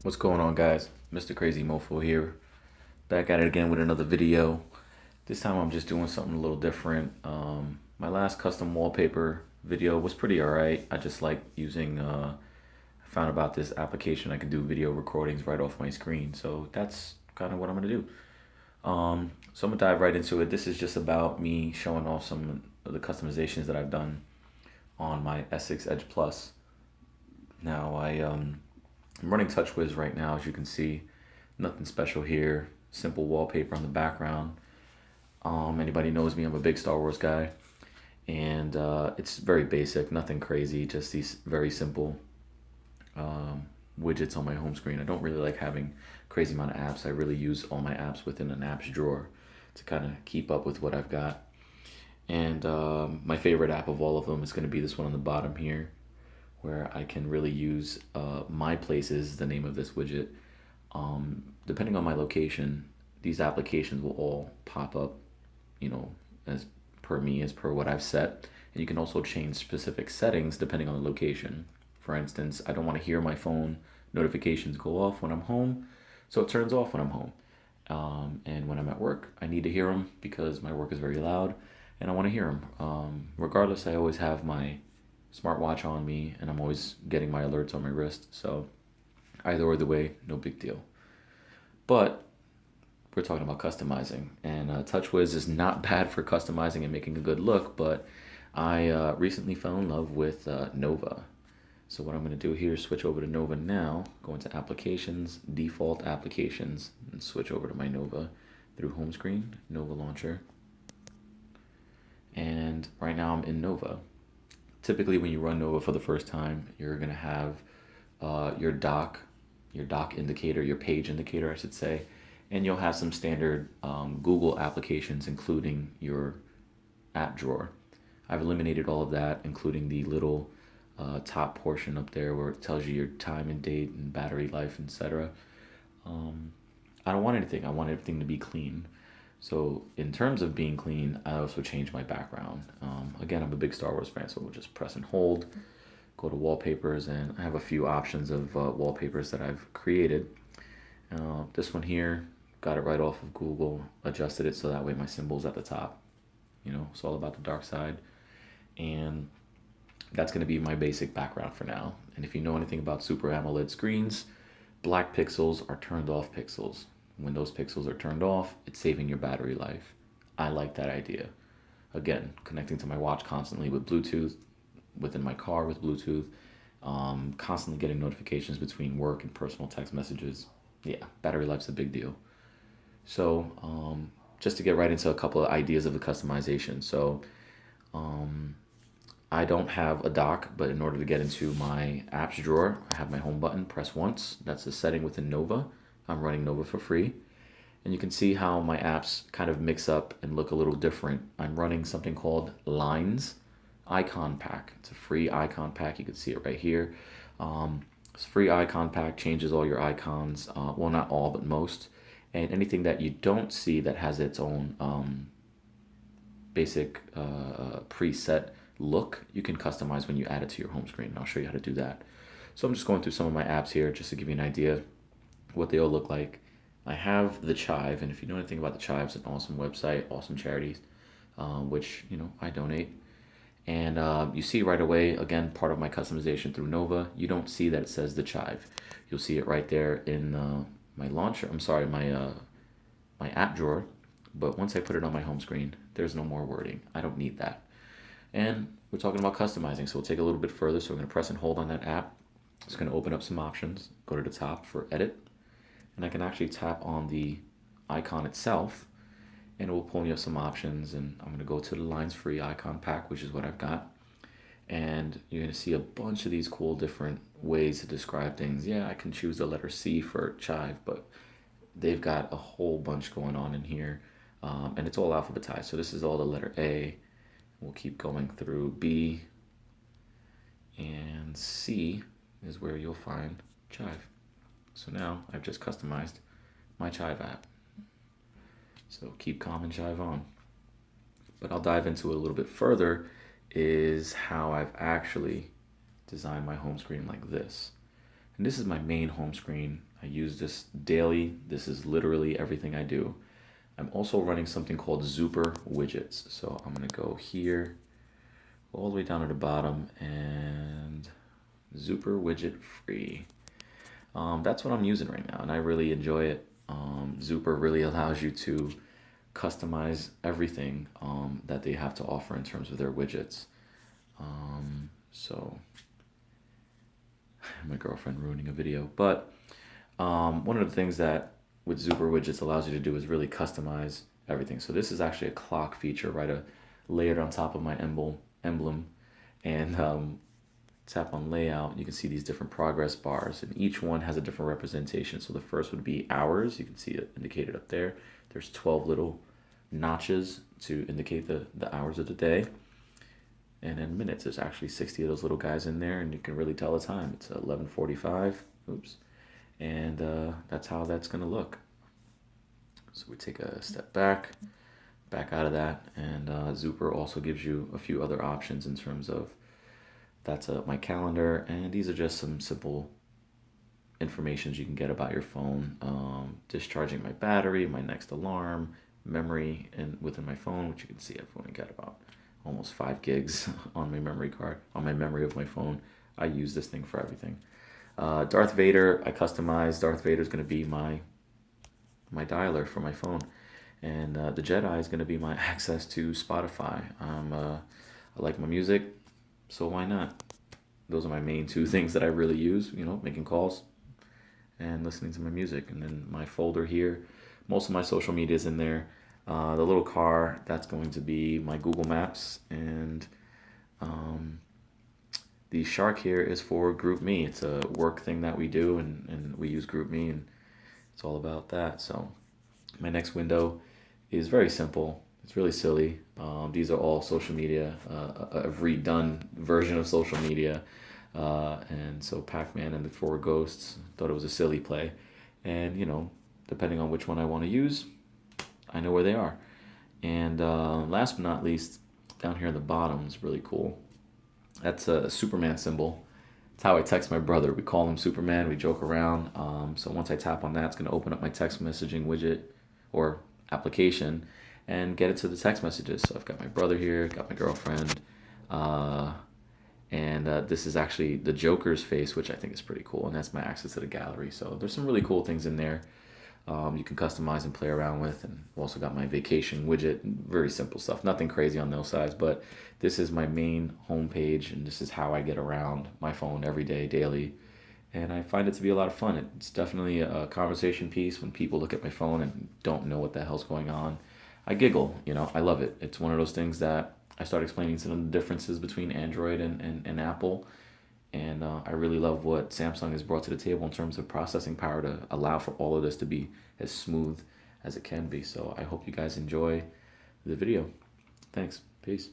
What's going on, guys? Mr. Crazy Mofo here, back at it again with another video. This time I'm just doing something a little different. My last custom wallpaper video was pretty alright. I just like using, I found about this application I can do video recordings right off my screen. So that's kind of what I'm going to do. So I'm going to dive right into it. This is just about me showing off some of the customizations that I've done on my S6 Edge Plus. Now, I'm running TouchWiz right now, as you can see. Nothing special here. Simple wallpaper on the background. Anybody knows me, I'm a big Star Wars guy. And it's very basic, nothing crazy, just these very simple widgets on my home screen. I don't really like having crazy amount of apps. I really use all my apps within an apps drawer to kind of keep up with what I've got. And my favorite app of all of them is going to be this one on the bottom here, where I can really use My Places, the name of this widget. Depending on my location, these applications will all pop up, you know, as per me, as per what I've set. And you can also change specific settings depending on the location. For instance, I don't want to hear my phone notifications go off when I'm home, so it turns off when I'm home. And when I'm at work, I need to hear them because my work is very loud and I want to hear them. Regardless, I always have my smartwatch on me and I'm always getting my alerts on my wrist. So either or the way, no big deal. But we're talking about customizing, and TouchWiz is not bad for customizing and making a good look, but I recently fell in love with Nova. So what I'm going to do here is switch over to Nova now, go into Applications, Default Applications, and switch over to my Nova through Home Screen, Nova Launcher. And right now I'm in Nova. Typically when you run Nova for the first time, you're going to have your dock indicator, your page indicator, I should say, and you'll have some standard Google applications, including your app drawer. I've eliminated all of that, including the little top portion up there where it tells you your time and date and battery life, etc. I don't want anything. I want everything to be clean. So in terms of being clean, I also changed my background. Again, I'm a big Star Wars fan, so we'll just press and hold, go to wallpapers, and I have a few options of wallpapers that I've created. This one here, got it right off of Google, adjusted it so that way my symbol's at the top. You know, it's all about the dark side. And that's going to be my basic background for now. And if you know anything about Super AMOLED screens, black pixels are turned off pixels. When those pixels are turned off, it's saving your battery life. I like that idea. Again, connecting to my watch constantly with Bluetooth, within my car with Bluetooth, constantly getting notifications between work and personal text messages. Yeah, battery life's a big deal. So just to get right into a couple of ideas of the customization. So I don't have a dock, but in order to get into my apps drawer, I have my home button, press once. That's a setting within Nova. I'm running Nova for free. And you can see how my apps kind of mix up and look a little different. I'm running something called Lines Icon Pack. It's a free icon pack. You can see it right here. It's free icon pack, changes all your icons. Well, not all, but most. And anything that you don't see that has its own basic preset look, you can customize when you add it to your home screen. And I'll show you how to do that. So I'm just going through some of my apps here just to give you an idea what they all look like. I have the Chive, and if you know anything about the Chive, it's an awesome website, awesome charities, which, you know, I donate. And you see right away, again, part of my customization through Nova, you don't see that it says the Chive. You'll see it right there in my launcher, I'm sorry, my app drawer. But once I put it on my home screen, there's no more wording. I don't need that. And we're talking about customizing, so we'll take a little bit further. So we're going to press and hold on that app. It's going to open up some options. Go to the top for edit. And I can actually tap on the icon itself and it will pull me up some options. And I'm going to go to the Lines Free icon pack, which is what I've got. And you're going to see a bunch of these cool different ways to describe things. Yeah, I can choose the letter C for Chive, but they've got a whole bunch going on in here. And it's all alphabetized. So this is all the letter A. We'll keep going through B, and C is where you'll find Chive. So now I've just customized my Chive app. So keep calm and Chive on. But I'll dive into it a little bit further is how I've actually designed my home screen like this. And this is my main home screen. I use this daily. This is literally everything I do. I'm also running something called Zuper widgets. So I'm gonna go here, all the way down to the bottom, and Zuper widget free. That's what I'm using right now, and I really enjoy it. Zuper really allows you to customize everything that they have to offer in terms of their widgets. So my girlfriend ruining a video, but one of the things that with Zuper widgets allows you to do is really customize everything. So this is actually a clock feature, right? Layered on top of my emblem, and tap on layout, you can see these different progress bars, and each one has a different representation. So the first would be hours. You can see it indicated up there. There's 12 little notches to indicate the hours of the day. And in minutes, there's actually 60 of those little guys in there, and you can really tell the time. It's 11:45. Oops. And that's how that's going to look. So we take a step back out of that, and Zuper also gives you a few other options in terms of that's my calendar, and these are just some simple informations you can get about your phone. Discharging my battery, my next alarm, memory, and within my phone, which you can see I've only got about almost 5 gigs on my memory card, on my memory of my phone. I use this thing for everything. Darth Vader, I customized. Darth Vader is going to be my dialer for my phone, and the Jedi is going to be my access to Spotify. I like my music, so why not? Those are my main two things that I really use, making calls and listening to my music. And then my folder here, most of my social media is in there. The little car, that's going to be my Google Maps. And the shark here is for GroupMe. It's a work thing that we do, and we use GroupMe, and it's all about that. So my next window is very simple. It's really silly. These are all social media, a redone version of social media. And so Pac-Man and the Four Ghosts, thought it was a silly play. And, depending on which one I want to use, I know where they are. And last but not least, down here at the bottom is really cool. That's a Superman symbol. It's how I text my brother. We call him Superman. We joke around. So once I tap on that, it's going to open up my text messaging widget or application and get it to the text messages. So I've got my brother here, got my girlfriend, and this is actually the Joker's face, which I think is pretty cool, and that's my access to the gallery. So there's some really cool things in there you can customize and play around with. And also got my vacation widget, very simple stuff, nothing crazy on those sides, but this is my main homepage, and this is how I get around my phone every day, daily. And I find it to be a lot of fun. It's definitely a conversation piece when people look at my phone and don't know what the hell's going on. I giggle, I love it. It's one of those things that I start explaining some of the differences between Android and Apple. And I really love what Samsung has brought to the table in terms of processing power to allow for all of this to be as smooth as it can be. So I hope you guys enjoy the video. Thanks. Peace.